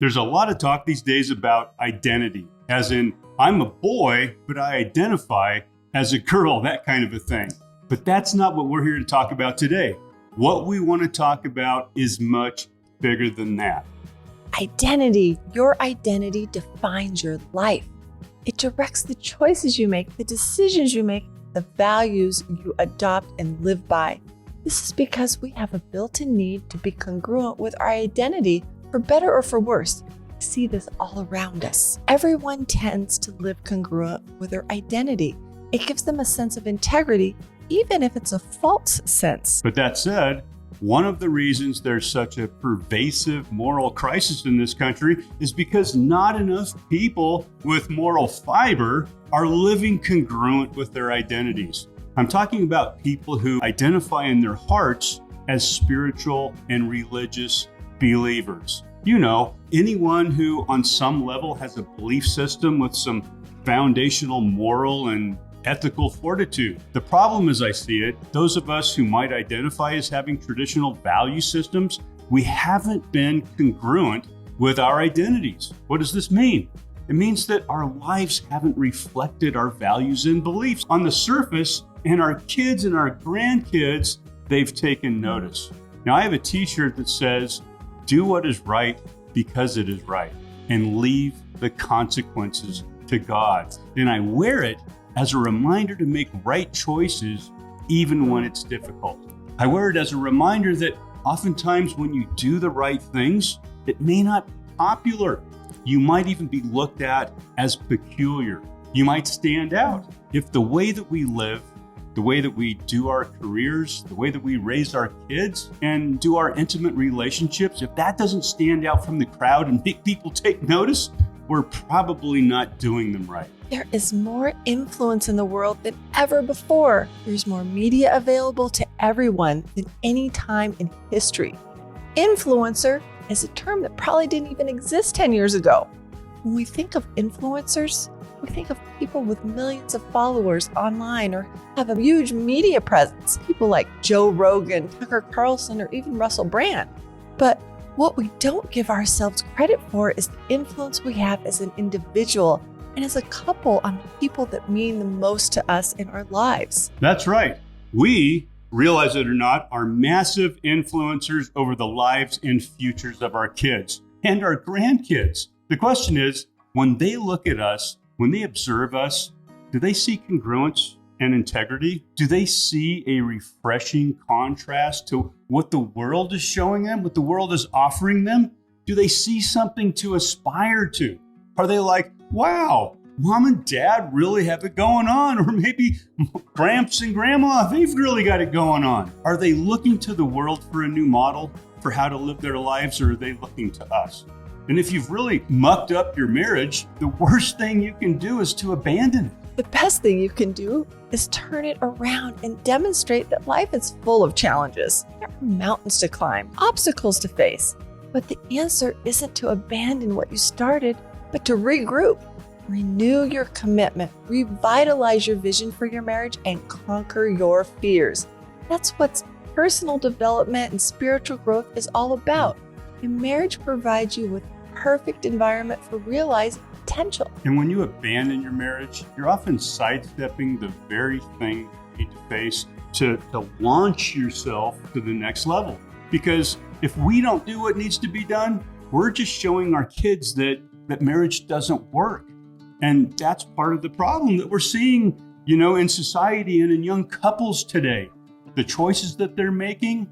There's a lot of talk these days about identity, as in, I'm a boy, but I identify as a girl, that kind of a thing. But that's not what we're here to talk about today. What we want to talk about is much bigger than that. Identity. Your identity defines your life. It directs the choices you make, the decisions you make, the values you adopt and live by. This is because we have a built-in need to be congruent with our identity, for better or for worse. We see this all around us. Everyone tends to live congruent with their identity. It gives them a sense of integrity, even if it's a false sense. But that said, one of the reasons there's such a pervasive moral crisis in this country is because not enough people with moral fiber are living congruent with their identities. I'm talking about people who identify in their hearts as spiritual and religious believers. You know, anyone who on some level has a belief system with some foundational moral and ethical fortitude. The problem, as I see it, those of us who might identify as having traditional value systems, we haven't been congruent with our identities. What does this mean? It means that our lives haven't reflected our values and beliefs. On the surface, and our kids and our grandkids, they've taken notice. Now, I have a t-shirt that says, "Do what is right because it is right, and leave the consequences to God." And I wear it as a reminder to make right choices even when it's difficult. I wear it as a reminder that oftentimes when you do the right things, it may not be popular. You might even be looked at as peculiar. You might stand out. If the way that we live, the way that we do our careers, the way that we raise our kids and do our intimate relationships, if that doesn't stand out from the crowd and make people take notice, we're probably not doing them right. There is more influence in the world than ever before. There's more media available to everyone than any time in history. Influencer is a term that probably didn't even exist 10 years ago. When we think of influencers, we think of people with millions of followers online or have a huge media presence, people like Joe Rogan, Tucker Carlson, or even Russell Brand. But what we don't give ourselves credit for is the influence we have as an individual and as a couple on the people that mean the most to us in our lives. That's right. We, realize it or not, are massive influencers over the lives and futures of our kids and our grandkids. The question is, when they look at us, when they observe us, do they see congruence and integrity? Do they see a refreshing contrast to what the world is showing them, what the world is offering them? Do they see something to aspire to? Are they like, wow, mom and dad really have it going on? Or maybe gramps and grandma, they've really got it going on. Are they looking to the world for a new model for how to live their lives, or are they looking to us? And if you've really mucked up your marriage, the worst thing you can do is to abandon it. The best thing you can do is turn it around and demonstrate that life is full of challenges. There are mountains to climb, obstacles to face. But the answer isn't to abandon what you started, but to regroup, renew your commitment, revitalize your vision for your marriage, and conquer your fears. That's what personal development and spiritual growth is all about. And marriage provides you with perfect environment for realizing potential. And when you abandon your marriage, you're often sidestepping the very thing you need to face to launch yourself to the next level. Because if we don't do what needs to be done, we're just showing our kids that marriage doesn't work. And that's part of the problem that we're seeing, in society and in young couples today. The choices that they're making,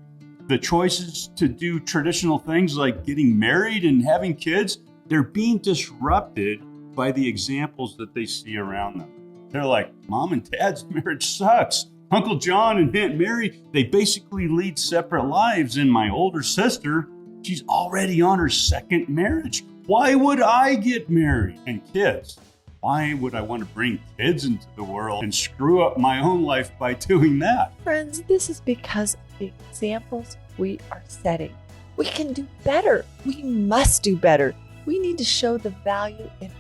the choices to do traditional things like getting married and having kids, they're being disrupted by the examples that they see around them. They're like, mom and dad's marriage sucks. Uncle John and Aunt Mary, they basically lead separate lives. And my older sister, she's already on her second marriage. Why would I get married? And kids, why would I want to bring kids into the world and screw up my own life by doing that? Friends, this is because of the examples we are setting. We can do better. We must do better. We need to show the value in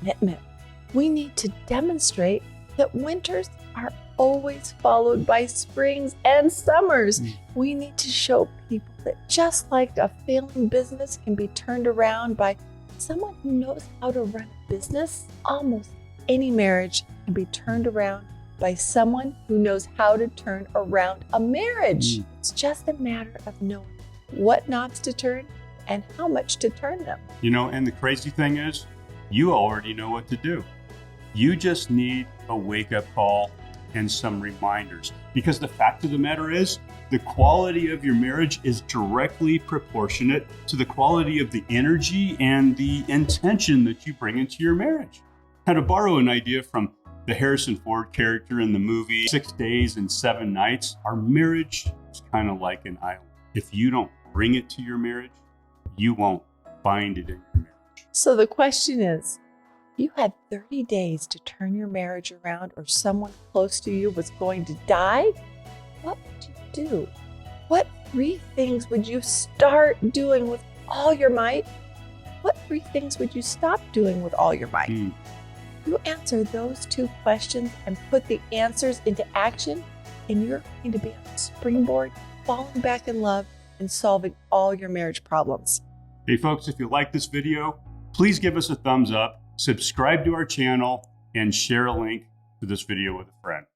commitment. We need to demonstrate that winters are always followed by springs and summers. We need to show people that just like a failing business can be turned around by someone who knows how to run a business, almost any marriage can be turned around by someone who knows how to turn around a marriage. It's just a matter of knowing what knobs to turn and how much to turn them. And the crazy thing is, you already know what to do. You just need a wake-up call and some reminders. Because the fact of the matter is, the quality of your marriage is directly proportionate to the quality of the energy and the intention that you bring into your marriage. Now, to borrow an idea from the Harrison Ford character in the movie 6 Days and 7 Nights, our marriage is kind of like an island. If you don't bring it to your marriage, you won't find it in your marriage. So the question is, you had 30 days to turn your marriage around, or someone close to you was going to die, what would you do? What 3 things would you start doing with all your might? What 3 things would you stop doing with all your might? You answer those 2 questions and put the answers into action, and you're going to be on a springboard, falling back in love and solving all your marriage problems. Hey folks, if you like this video, please give us a thumbs up, subscribe to our channel, and share a link to this video with a friend.